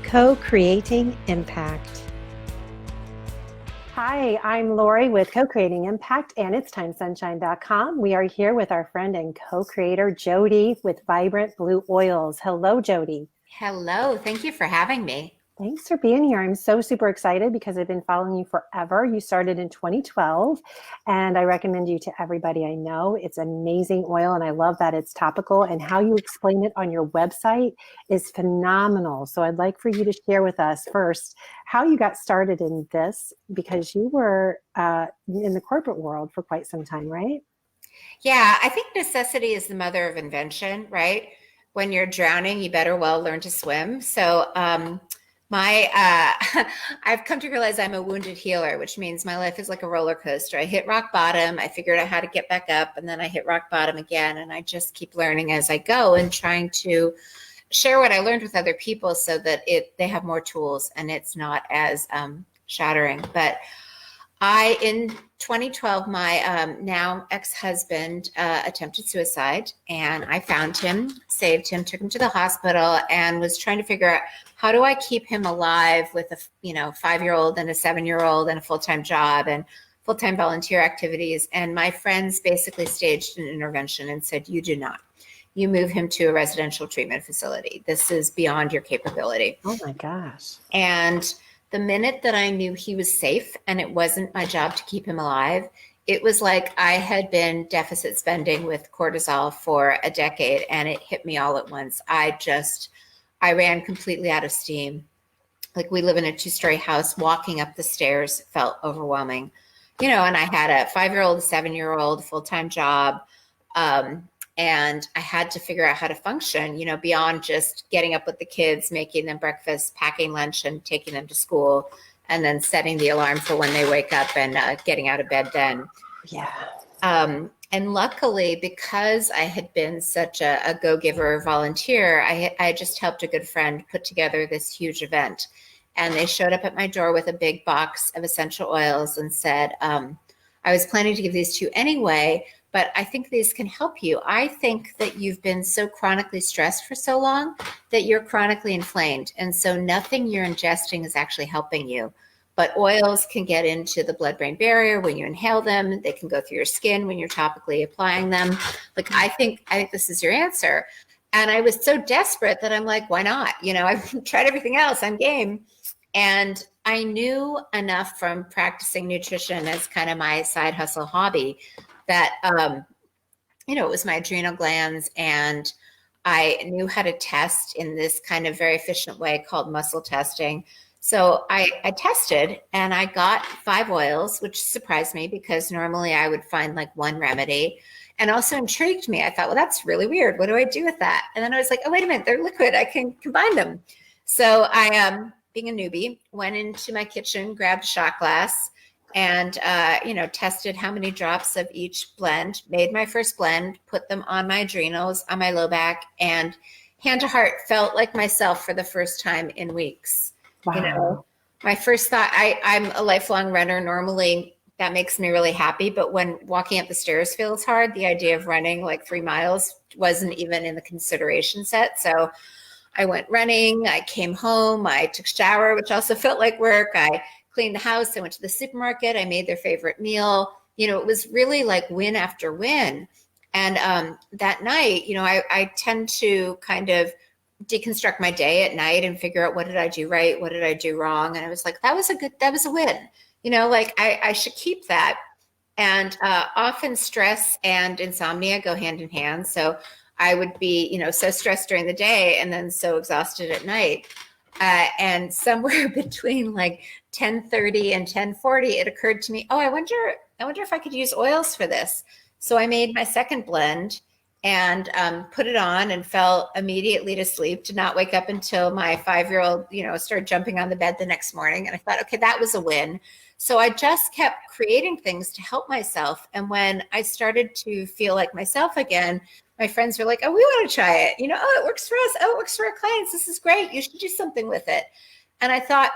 Co-creating impact. Hi, I'm Lori with Co-Creating Impact and itstimesunshine.com. We are here with our friend and co-creator Jodi with Vibrant Blue Oils. Hello, Jodi. Hello, thank you for having me. Thanks for being here. I'm so super excited because I've been following you forever. You started in 2012, and I recommend you to everybody I know. It's an amazing oil, and I love that it's topical, and how you explain it on your website is phenomenal. So I'd like for you to share with us first how you got started in this, because you were in the corporate world for quite some time, right? Yeah, I think necessity is the mother of invention, right? When you're drowning, you better well learn to swim. I've come to realize I'm a wounded healer, which means my life is like a roller coaster. I hit rock bottom, I figured out how to get back up, and then I hit rock bottom again, and I just keep learning as I go and trying to share what I learned with other people so that they have more tools and it's not as shattering. But in 2012, my now ex-husband attempted suicide, and I found him, saved him, took him to the hospital, and was trying to figure out how do I keep him alive with a 5-year-old and a 7-year-old and a full-time job and full-time volunteer activities. And my friends basically staged an intervention and said, "You do not. You move him to a residential treatment facility. This is beyond your capability." Oh my gosh. And the minute that I knew he was safe and it wasn't my job to keep him alive, it was like I had been deficit spending with cortisol for a decade, and it hit me all at once. I ran completely out of steam. Like, we live in a 2-story house. Walking up the stairs felt overwhelming, and I had a 5-year-old, a 7-year-old, full-time job. And I had to figure out how to function, beyond just getting up with the kids, making them breakfast, packing lunch, and taking them to school, and then setting the alarm for when they wake up and getting out of bed then. Yeah. And luckily, because I had been such a go-giver volunteer, I just helped a good friend put together this huge event. And they showed up at my door with a big box of essential oils and said, I was planning to give these to you anyway, but I think these can help you. I think that you've been so chronically stressed for so long that you're chronically inflamed. And so nothing you're ingesting is actually helping you. But oils can get into the blood-brain barrier when you inhale them. They can go through your skin when you're topically applying them. Like, I think this is your answer. And I was so desperate that I'm like, why not? I've tried everything else. I'm game. And I knew enough from practicing nutrition as kind of my side hustle hobby that, it was my adrenal glands, and I knew how to test in this kind of very efficient way called muscle testing. So I tested, and I got 5 oils, which surprised me because normally I would find like one remedy, and also intrigued me. I thought, well, that's really weird. What do I do with that? And then I was like, oh, wait a minute, they're liquid. I can combine them. So I, being a newbie, went into my kitchen, grabbed a shot glass, and tested how many drops of each blend, made my first blend, put them on my adrenals, on my low back, and hand to heart, felt like myself for the first time in weeks. Wow. My first thought, I'm a lifelong runner. Normally that makes me really happy, but when walking up the stairs feels hard, the idea of running like 3 miles wasn't even in the consideration set. So I went running, I came home, I took a shower, which also felt like work. I cleaned the house, I went to the supermarket, I made their favorite meal. It was really like win after win. And that night, I tend to kind of deconstruct my day at night and figure out, what did I do right? What did I do wrong? And I was like, that was a win. I should keep that. And often stress and insomnia go hand in hand. So I would be, so stressed during the day and then so exhausted at night. And somewhere between like 10:30 and 10:40, it occurred to me, oh, I wonder if I could use oils for this. So I made my second blend and put it on and fell immediately to sleep. Did not wake up until my 5-year-old, started jumping on the bed the next morning. And I thought, okay, that was a win. So I just kept creating things to help myself. And when I started to feel like myself again, my friends were like, oh, we want to try it. Oh, it works for us. Oh, it works for our clients. This is great. You should do something with it. And I thought,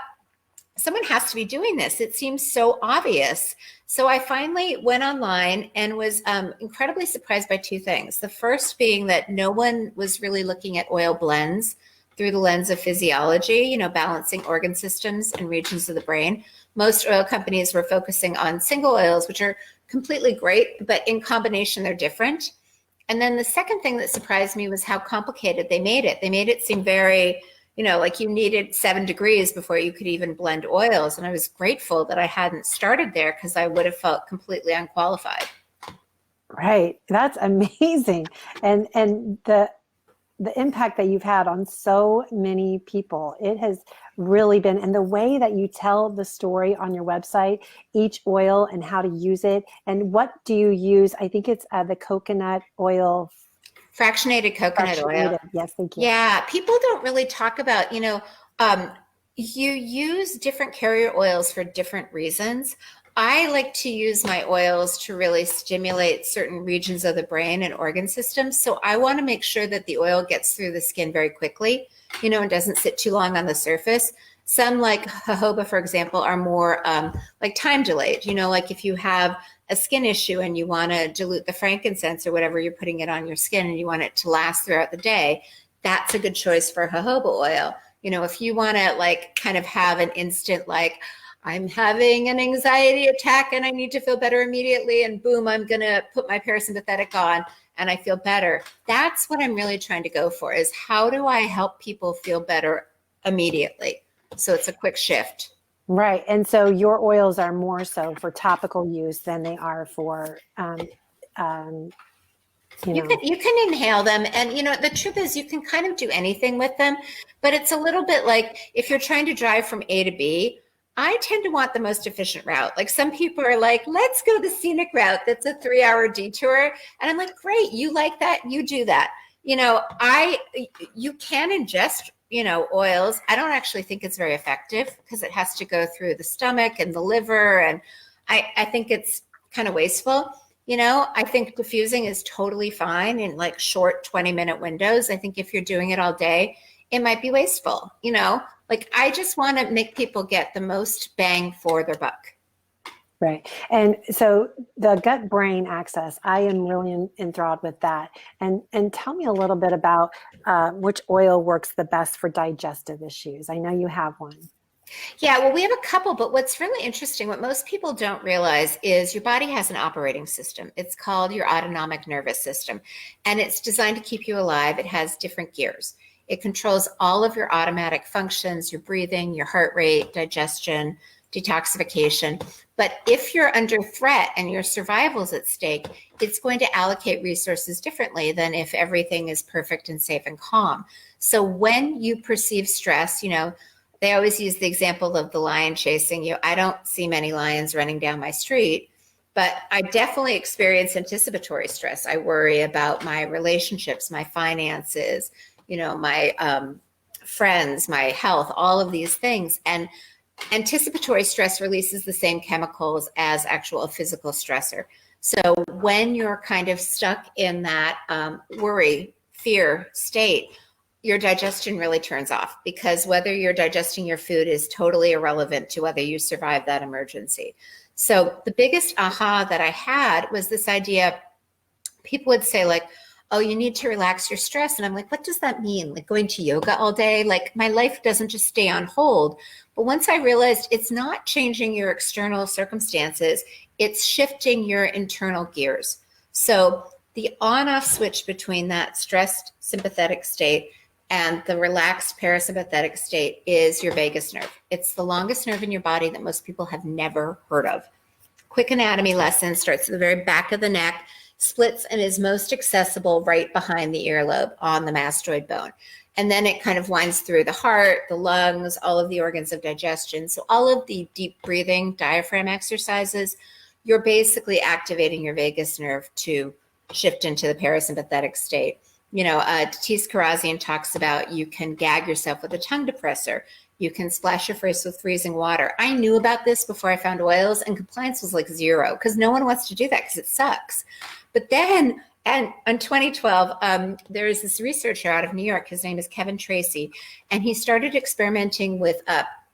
someone has to be doing this. It seems so obvious. So I finally went online and was incredibly surprised by 2 things. The first being that no one was really looking at oil blends. through the lens of physiology, balancing organ systems and regions of the brain. Most oil companies were focusing on single oils, which are completely great, but in combination, they're different. And then the second thing that surprised me was how complicated they made it. They made it seem very, like you needed 7 degrees before you could even blend oils. And I was grateful that I hadn't started there, because I would have felt completely unqualified. Right. That's amazing. And the impact that you've had on so many people, it has really been, and the way that you tell the story on your website, each oil and how to use it, and what do you use? I think it's the coconut oil. Fractionated coconut oil. Yes, thank you. Yeah, people don't really talk about, you use different carrier oils for different reasons. I like to use my oils to really stimulate certain regions of the brain and organ systems. So I want to make sure that the oil gets through the skin very quickly, and doesn't sit too long on the surface. Some, like jojoba, for example, are more like time delayed. Like if you have a skin issue and you want to dilute the frankincense or whatever you're putting it on your skin and you want it to last throughout the day, that's a good choice for jojoba oil. If you want to like kind of have an instant, like, I'm having an anxiety attack and I need to feel better immediately, and boom, I'm going to put my parasympathetic on and I feel better. That's what I'm really trying to go for, is how do I help people feel better immediately? So it's a quick shift. Right. And so your oils are more so for topical use than they are for, You can inhale them, and the truth is you can kind of do anything with them, but it's a little bit like if you're trying to drive from A to B. I tend to want the most efficient route. Like some people are like, let's go the scenic route. That's a 3-hour detour. And I'm like, great. You like that? You do that. You can ingest, oils. I don't actually think it's very effective because it has to go through the stomach and the liver. And I think it's kind of wasteful. I think diffusing is totally fine in like short 20-minute windows. I think if you're doing it all day, it might be wasteful, Like I just want to make people get the most bang for their buck. Right. And so the gut-brain axis, I am really enthralled with that. And tell me a little bit about which oil works the best for digestive issues. I know you have one. Yeah, well, we have a couple, but what's really interesting, what most people don't realize is your body has an operating system. It's called your autonomic nervous system, and it's designed to keep you alive. It has different gears. It controls all of your automatic functions, your breathing, your heart rate, digestion, detoxification. But if you're under threat and your survival is at stake, it's going to allocate resources differently than if everything is perfect and safe and calm. So when you perceive stress, they always use the example of the lion chasing you. I don't see many lions running down my street, but I definitely experience anticipatory stress. I worry about my relationships, my finances, my friends, my health, all of these things. And anticipatory stress releases the same chemicals as actual physical stressor. So when you're kind of stuck in that worry, fear state, your digestion really turns off, because whether you're digesting your food is totally irrelevant to whether you survive that emergency. So the biggest aha that I had was this idea. People would say like, oh, you need to relax your stress. And I'm like, what does that mean? Like going to yoga all day? Like my life doesn't just stay on hold. But once I realized it's not changing your external circumstances, it's shifting your internal gears. So the on-off switch between that stressed sympathetic state and the relaxed parasympathetic state is your vagus nerve. It's the longest nerve in your body that most people have never heard of. Quick anatomy lesson, starts at the very back of the neck, splits and is most accessible right behind the earlobe on the mastoid bone. And then it kind of winds through the heart, the lungs, all of the organs of digestion. So all of the deep breathing diaphragm exercises, you're basically activating your vagus nerve to shift into the parasympathetic state. Tatis Karazian talks about you can gag yourself with a tongue depressor. You can splash your face with freezing water. I knew about this before I found oils, and compliance was like 0 because no one wants to do that because it sucks. But then, and in 2012, there is this researcher out of New York. His name is Kevin Tracy, and he started experimenting with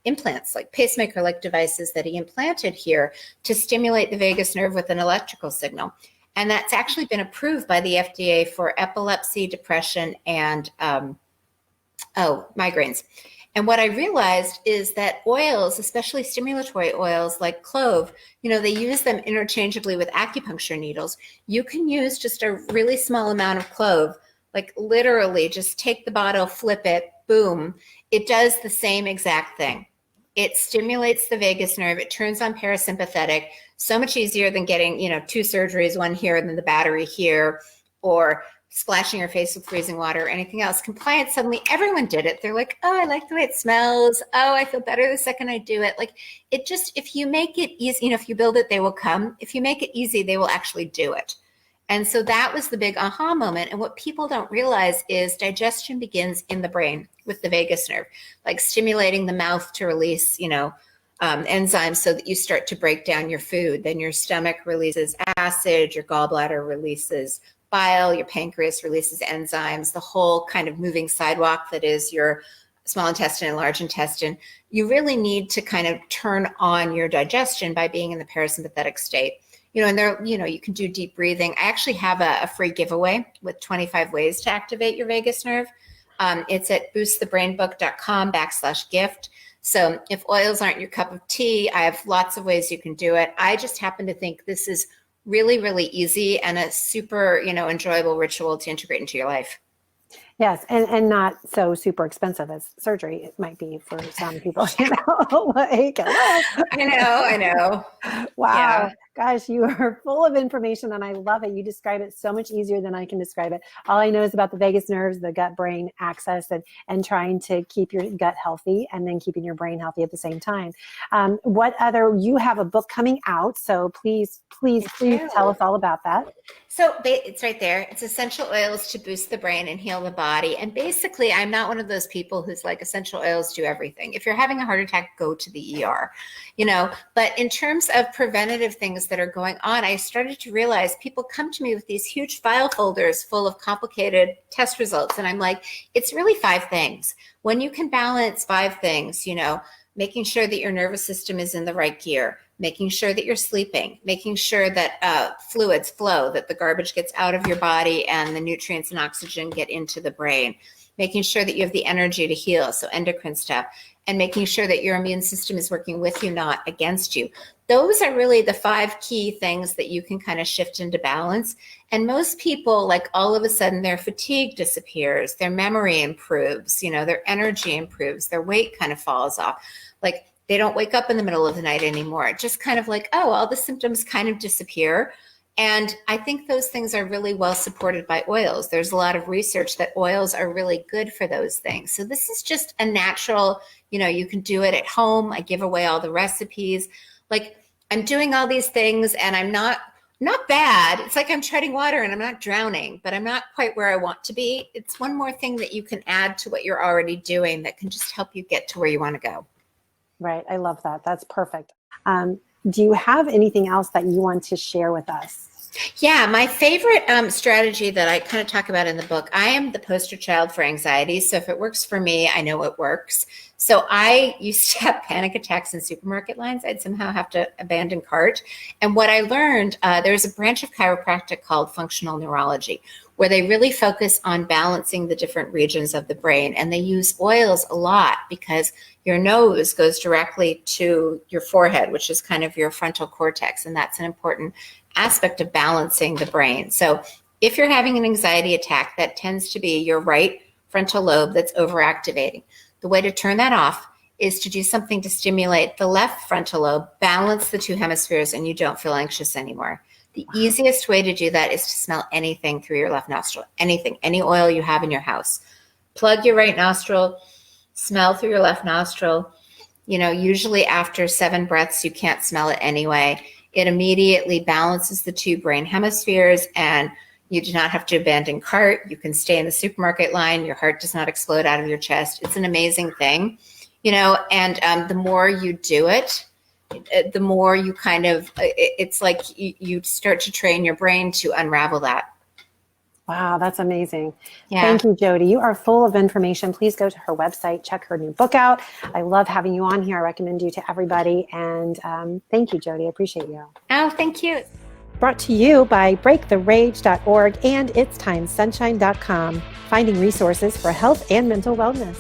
implants, like pacemaker-like devices that he implanted here to stimulate the vagus nerve with an electrical signal. And that's actually been approved by the FDA for epilepsy, depression, and Oh, migraines. And what I realized is that oils, especially stimulatory oils like clove, they use them interchangeably with acupuncture needles. You can use just a really small amount of clove, like literally just take the bottle, flip it, boom. It does the same exact thing. It stimulates the vagus nerve. It turns on parasympathetic. So much easier than getting, 2 surgeries, one here and then the battery here, or splashing your face with freezing water or anything else. Compliance, suddenly everyone did it. They're like, oh, I like the way it smells. Oh, I feel better the second I do it. Like it just, if you make it easy, if you build it, they will come. If you make it easy, they will actually do it. And so that was the big aha moment. And what people don't realize is digestion begins in the brain with the vagus nerve, like stimulating the mouth to release, enzymes so that you start to break down your food. Then your stomach releases acid, your gallbladder releases bile, your pancreas releases enzymes, the whole kind of moving sidewalk that is your small intestine and large intestine. You really need to kind of turn on your digestion by being in the parasympathetic state. And there, you can do deep breathing. I actually have a free giveaway with 25 ways to activate your vagus nerve. It's at boostthebrainbook.com/gift. So if oils aren't your cup of tea, I have lots of ways you can do it. I just happen to think this is really, really easy and a super, enjoyable ritual to integrate into your life. Yes, and not so super expensive as surgery it might be for some people. Like, I know. Wow. Yeah. Gosh, you are full of information and I love it. You describe it so much easier than I can describe it. All I know is about the vagus nerves, the gut-brain axis, and trying to keep your gut healthy and then keeping your brain healthy at the same time. You have a book coming out, so please tell us all about that. So it's right there. It's essential oils to boost the brain and heal the body. And basically, I'm not one of those people who's like essential oils do everything. If you're having a heart attack, go to the ER, But in terms of preventative things that are going on, I started to realize people come to me with these huge file folders full of complicated test results. And I'm like, it's really 5 things. When you can balance 5 things, making sure that your nervous system is in the right gear, making sure that you're sleeping, making sure that fluids flow, that the garbage gets out of your body and the nutrients and oxygen get into the brain, making sure that you have the energy to heal, so endocrine stuff, and making sure that your immune system is working with you, not against you. Those are really the 5 key things that you can kind of shift into balance. And most people, like all of a sudden, their fatigue disappears, their memory improves, their energy improves, their weight kind of falls off. Like they don't wake up in the middle of the night anymore. Just kind of like, oh, all the symptoms kind of disappear. And I think those things are really well supported by oils. There's a lot of research that oils are really good for those things. So this is just a natural, you can do it at home. I give away all the recipes. Like I'm doing all these things and I'm not bad. It's like I'm treading water and I'm not drowning, but I'm not quite where I want to be. It's one more thing that you can add to what you're already doing that can just help you get to where you want to go. Right. I love that. That's perfect. Do you have anything else that you want to share with us? Yeah, my favorite strategy that I kind of talk about in the book, I am the poster child for anxiety. So if it works for me, I know it works. So I used to have panic attacks in supermarket lines. I'd somehow have to abandon cart. And what I learned, there's a branch of chiropractic called functional neurology, where they really focus on balancing the different regions of the brain. And they use oils a lot because your nose goes directly to your forehead, which is kind of your frontal cortex. And that's an important aspect of balancing the brain. So if you're having an anxiety attack, that tends to be your right frontal lobe that's overactivating. The way to turn that off is to do something to stimulate the left frontal lobe, balance the 2 hemispheres, and you don't feel anxious anymore. The easiest way to do that is to smell anything through your left nostril, anything, any oil you have in your house. Plug your right nostril, smell through your left nostril. Usually after 7 breaths, you can't smell it anyway. It immediately balances the 2 brain hemispheres and you do not have to abandon cart. You can stay in the supermarket line. Your heart does not explode out of your chest. It's an amazing thing, and the more you do it, the more you kind of, it's like you start to train your brain to unravel that. Wow, that's amazing. Yeah. Thank you, Jodi. You are full of information. Please go to her website, check her new book out. I love having you on here. I recommend you to everybody. And thank you, Jodi. I appreciate you. Oh, thank you. Brought to you by breaktherage.org and itstimesunshine.com, finding resources for health and mental wellness.